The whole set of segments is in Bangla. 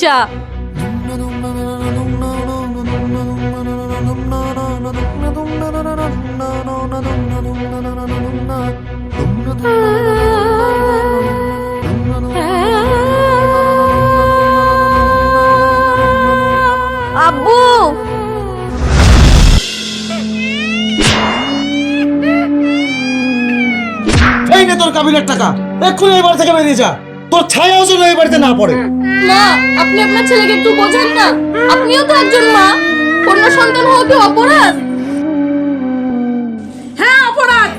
যা। আব্বু, এই নে তোর কাবিনের টাকা, এক্ষুনি এই বাড়ি থেকে বেরিয়ে যা। তোর ছায়াও যেন এই বাড়িতে না পড়ে। মা, আপনি আপনার ছেলেকে একটু বোঝান না। আপনিও তো একজন মা। কন্যা সন্তান হওয়া কি অপরাধ? হ্যাঁ অপরাধ।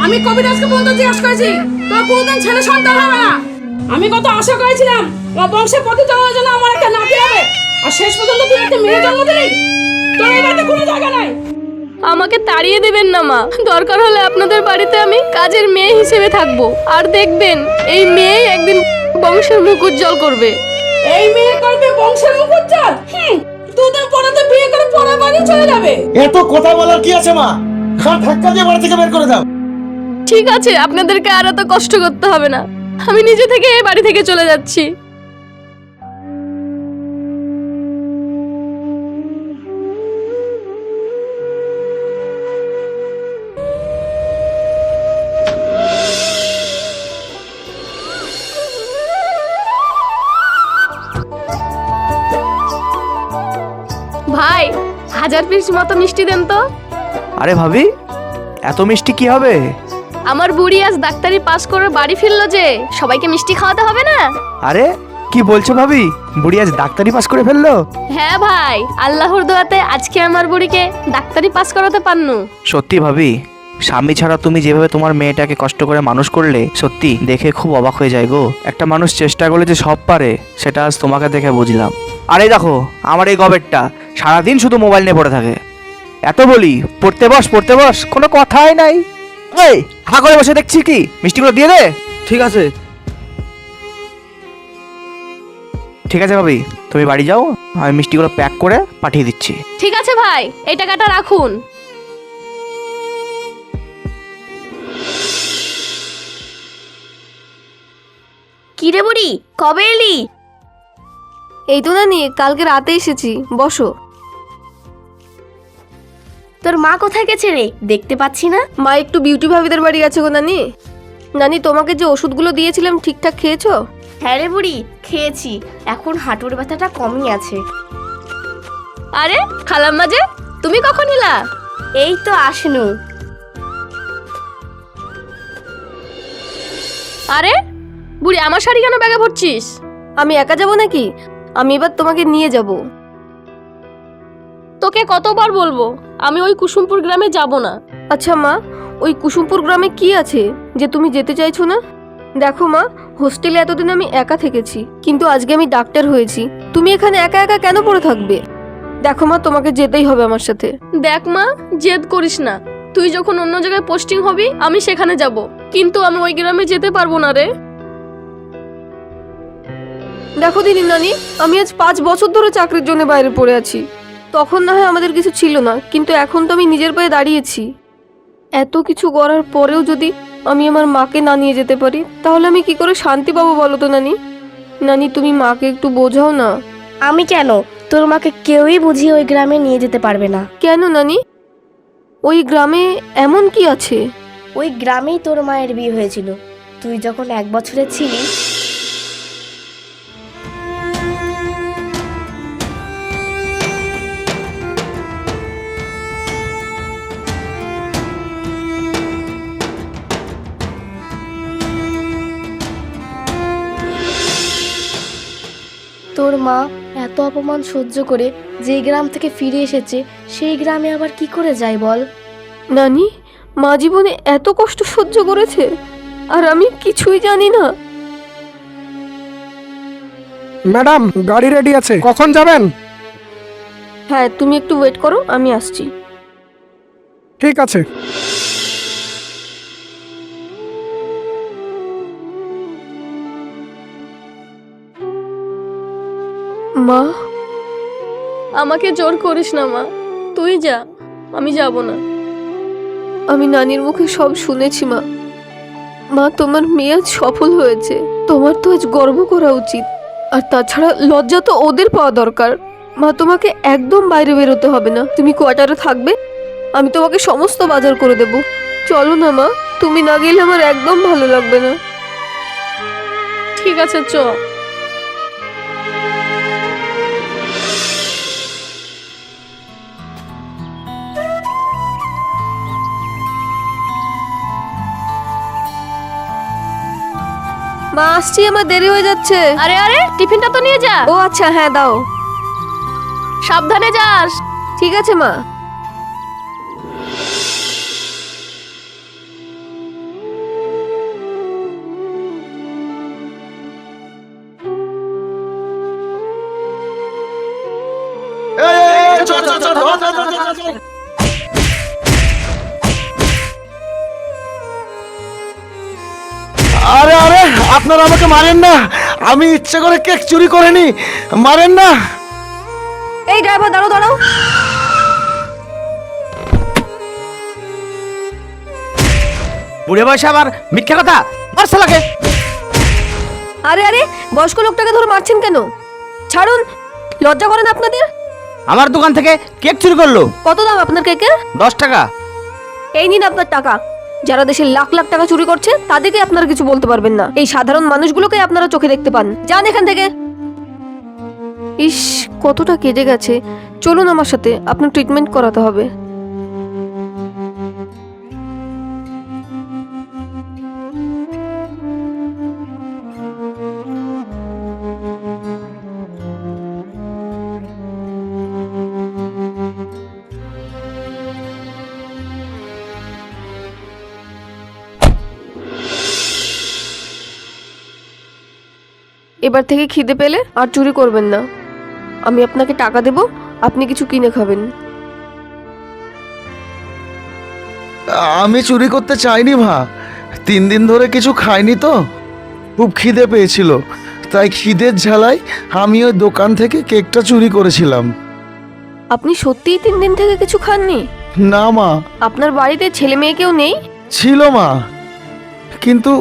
আমি কবিরাজকে পর্যন্ত জিজ্ঞেস করেছি, তোর কোনদিন ছেলে সন্তান হবে না। আমি কত আশা করেছিলাম আমার বংশের প্রতিষ্ঠানের জন্য আমার একটা নাতি হবে, আর শেষ পর্যন্ত তুই একটা মেয়ে জন্ম দিলি। তোর এই বাড়িতে কোনো জায়গা নাই। আমাকে তাড়িয়ে দেবেন না মা। দরকার হলে আপনাদের বাড়িতে আমি কাজের মেয়ে হিসেবে থাকবো। আর দেখবেন এই মেয়েই একদিন বংশের মুখ উজ্জ্বল করবে। এই মেয়ে করবে বংশের মুখ উজ্জ্বল? দুদিন পরে তো বিয়ে করে পরের বাড়ি চলে যাবে। এত কথা বলার কি আছে মা? খান ধাক্কা দিয়ে বাড়ি থেকে বের করে দাও। ঠিক আছে, আপনাদেরকে আর এত কষ্ট করতে হবে না। আমি নিজে থেকে এই বাড়ি থেকে চলে যাচ্ছি। ভাই, 1000 পিস মতো মিষ্টি দেন তো। আরে ভাবি, এত মিষ্টি কি হবে? আমার বুড়ি আজ ডাক্তারি পাস করে বাড়ি ফিরলো যে, সবাইকে মিষ্টি খাওয়াতে হবে না? আরে কি বলছো ভাবি, বুড়ি আজ ডাক্তারি পাস করে ফেললো? হ্যাঁ ভাই, আল্লাহর দোয়াতে আজকে আমার বুড়িকে ডাক্তারি পাস করাতে পারনু। সত্যি ভাবি, স্বামী ছাড়া তুমি যেভাবে তোমার মেয়েটাকে কষ্ট করে মানুষ করলে, সত্যি দেখে খুব অবাক হয়ে যায় গো। একটা মানুষ চেষ্টা করলে যে সব পারে, সেটা আজ তোমাকে দেখে বুঝলাম। আরে দেখো, আমার এই গবেরটা সারাদিন শুধু মোবাইল নিয়ে পড়ে থাকে। এত বলি পড়তে বস, কোনো কথাই নাই। এই হা করে বসে দেখছি কি, মিষ্টিগুলো দিয়ে দে। ঠিক আছে। ঠিক আছে ভাবি, তুমি বাড়ি যাও, আমি মিষ্টিগুলো প্যাক করে পাঠিয়ে দিচ্ছি। ঠিক আছে ভাই, এই টাকাটা রাখুন। কি রে বুড়ি, কবে এলি? এই তো নানি, কালকে রাতে এসেছি, বসো। তোর মা কোথায় গেছে রে, দেখতে পাচ্ছি না। মা একটু বিউটি ভাবিদের বাড়ি গেছে গো নানি। নানি, তোমাকে যে ওষুধগুলো দিয়েছিলাম ঠিকঠাক খেয়েছো? হ্যাঁ রে বুড়ি, খেয়েছি। এখন হাঁটুর ব্যথাটা কমই আছে। আরে খালাম্মা যে, তুমি কখন এলা? এই তো আসনু। আরে বুড়ি, আমার শাড়ি কেন ব্যাগে ভরছিস? আমি একা যাব নাকি? আমি এবার তোমাকে নিয়ে যাব। তোকে কতবার বলবো আমি ওই কুসুমপুর গ্রামে যাব না। আচ্ছা মা, ওই কুসুমপুর গ্রামে কি আছে যে তুমি যেতে চাইছো না? দেখো মা, হোস্টেলে এতদিন আমি একা থেকেছি, কিন্তু আজকে আমি ডাক্তার হয়েছি। তুমি এখানে একা একা কেন পড়ে থাকবে? দেখো মা, তোমাকে যেতেই হবে আমার সাথে। দেখ মা, জেদ করিস না। তুই যখন অন্য জায়গায় পোস্টিং হবি আমি সেখানে যাব, কিন্তু আমি ওই গ্রামে যেতে পারবো না রে। দেখো দিদি নানি, আমি আজ 5 বছর ধরে চাকরির জন্য বাইরে পড়ে আছি। তখন না হয় আমাদের কিছু ছিল না, কিন্তু এখন তো আমি নিজের পায়ে দাঁড়িয়েছি। এত কিছু করার পরেও যদি আমি আমার মাকে না নিয়ে যেতে পারি, তাহলে আমি কি করে শান্তি পাবো বলো তো নানি? নানি, তুমি মাকে একটু বোঝাও না। আমি কেন? তোর মাকে কেউই বুঝিয়ে ওই গ্রামে নিয়ে যেতে পারবে না। কেন নানি? ওই গ্রামে এমন কি আছে? ওই গ্রামেই তোর মায়ের বিয়ে হয়েছিল, তুই যখন 1 বছরের ছিলিস। তোর মা এত অপমান সহ্য করে যেই গ্রাম থেকে ফিরে এসেছে, সেই গ্রামে আবার কি করে যায় বল? নানি, মা জীবনে এত কষ্ট সহ্য করেছে আর আমি কিছুই জানি না। ম্যাডাম, গাড়ি রেডি আছে, কখন যাবেন? হ্যাঁ, তুমি একটু ওয়েট করো, আমি আসছি। ঠিক আছে। মা, আমাকে জোর করিস না মা, তুই যা, আমি যাব না। আমি নানির মুখে সব শুনেছি মা। মা, তোমার মেয়ে আজ সফল হয়েছে, তোমার তো আজ গর্ব করা উচিত। আর তাছাড়া লজ্জা তো ওদের পাওয়া দরকার। মা, তোমাকে একদম বাইরে বেরোতে হবে না, তুমি কোয়ার্টারে থাকবে, আমি তোমাকে সমস্ত বাজার করে দেব। চলো না মা, তুমি না গেলে আমার একদম ভালো লাগবে না। ঠিক আছে, চ। মা, আসছি, আমার দেরি হয়ে যাচ্ছে। আরে আরে, টিফিনটা তো নিয়ে যা। ও আচ্ছা, হ্যাঁ দাও। সাবধানে যাস। ঠিক আছে মা। চল চল চল চল। আরে আরে, আপনারা আমাকে মারেন না, আমি ইচ্ছে করে কেক চুরি করিনি, মারেন না। এই ড্রাইভার, দাঁড়াও দাঁড়াও। বুড়ে বয়সে আবার মিথ্যা কথা আর শালাকে। আরে আরে, বয়স্ক লোকটাকে ধরে মারছেন কেন? ছাড়ুন, লজ্জা করেন আপনাদের? আমার দোকান থেকে কেক চুরি করলো। কত দাম আপনার কেকের? 10 টাকা। এই নিন আপনার টাকা। যারা দেশের লাখ লাখ টাকা চুরি করছে তাদেরকে আপনারা কিছু বলতে পারবেন না, এই সাধারণ মানুষগুলোকে আপনারা চোখে দেখতে পান। যান এখান থেকে। ইস, কতটা কেটে গেছে। চলুন আমার সাথে, আপনার ট্রিটমেন্ট করাতে হবে। এবার থেকে খিদে পেলে আর চুরি করবেন না। আমি আপনাকে টাকা দেব, আপনি কিছু কিনে খাবেন। আমি চুরি করতে চাইনি মা, 3 দিন ধরে কিছু খাইনি তো, খুব খিদে পেয়েছিল, তাই খিদের ঝালাই আমি ওই দোকান থেকে কেকটা চুরি করেছিলাম। আপনি সত্যিই 3 দিন থেকে কিছু খাননি? না মা, আপনার বাড়িতে ছেলে মেয়ে কেউ নেই? ছিল মা, কিন্তু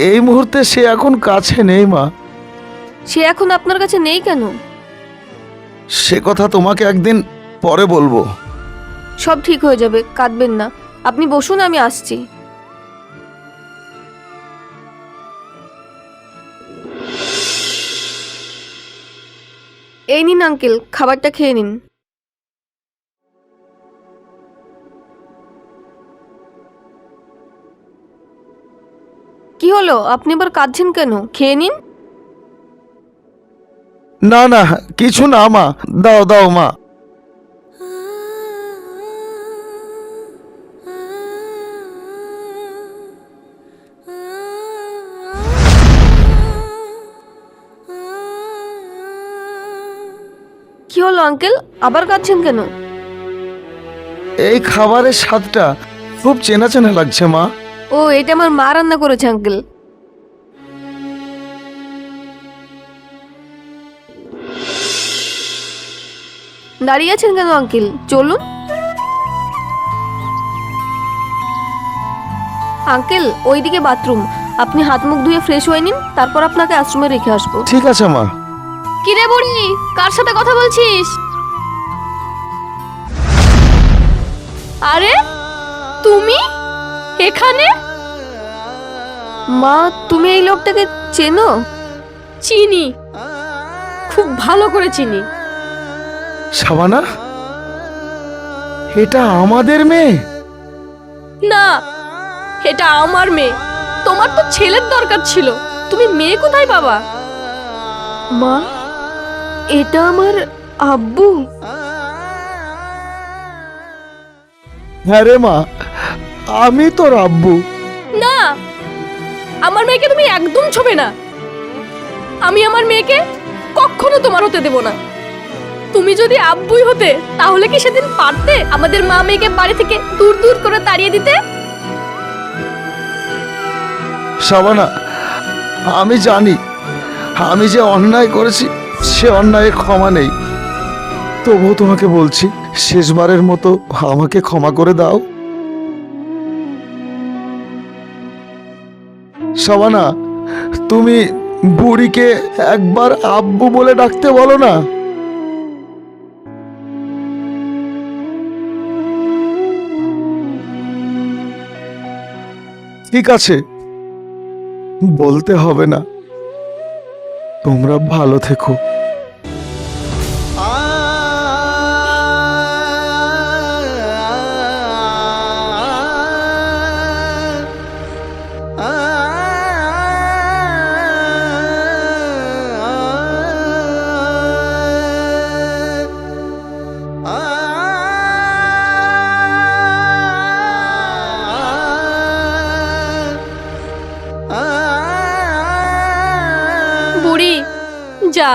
এই মুহূর্তে সে এখন কাছে নেই মা। সে এখন আপনার কাছে নেই কেন? সে কথা তোমাকে একদিন পরে বলবো। সব ঠিক হয়ে যাবে, কাঁদবেন না। আপনি বসুন, আমি আসছি। এই নিন আঙ্কেল, খাবারটা খেয়ে নিন। কি হলো, আপনি আবার কাঁদছেন কেন? খেয়ে নিন। না না, কিছু না মা, দাও দাও মা। কি হলো আঙ্কেল, আবার কাঁদছেন কেন? এই খাবারের স্বাদটা খুব চেনা চেনা লাগছে মা। ও, এটা আমার মা রান্না করেছে আঙ্কেল। দাঁড়িয়ে আছেন কেন আঙ্কেল, চলুন। আঙ্কেল, ওইদিকে বাথরুম, আপনি হাত মুখ ধুয়ে ফ্রেশ হয়ে নিন, তারপর আপনাকে আশ্রমে রেখে আসবো। ঠিক আছে মা। কিরে বুড়ি, কার সাথে কথা বলছিস? আরে তুমি এখানে? মা, তুমি এই লোকটাকে চেনো? চিনি, খুব ভালো করে চিনি। শাবানা, এটা আমাদের মেয়ে? না, এটা আমার মেয়ে। তোমার তো ছেলের দরকার ছিল, তুমি মেয়ে কোথায় বাবা? মা, এটা আমার আব্বু। হ্যাঁ রে মা, আমি তোর আব্বু। না, আমার মেয়েকে তুমি একদম ছোবে না। আমি আমার মেয়েকে কখনো তোমার হতে দেব না। তুমি যদি আব্বুই হতে, তাহলে কি সেদিন পারতে আমাদের মা মেয়েকে বাড়ি থেকে দূর দূর করে তাড়িয়ে দিতে? শাবানা, আমি জানি আমি যে অন্যায় করেছি সে অন্যায়ের ক্ষমা নেই, তবুও তোমাকে বলছি, শেষবারের মতো আমাকে ক্ষমা করে দাও। শাবানা, তুমি বুড়িকে একবার আব্বু বলে ডাকতে বলো না। ঠিক আছে, বলতে হবে না। তোমরা ভালো থেকো। বুড়ি যা,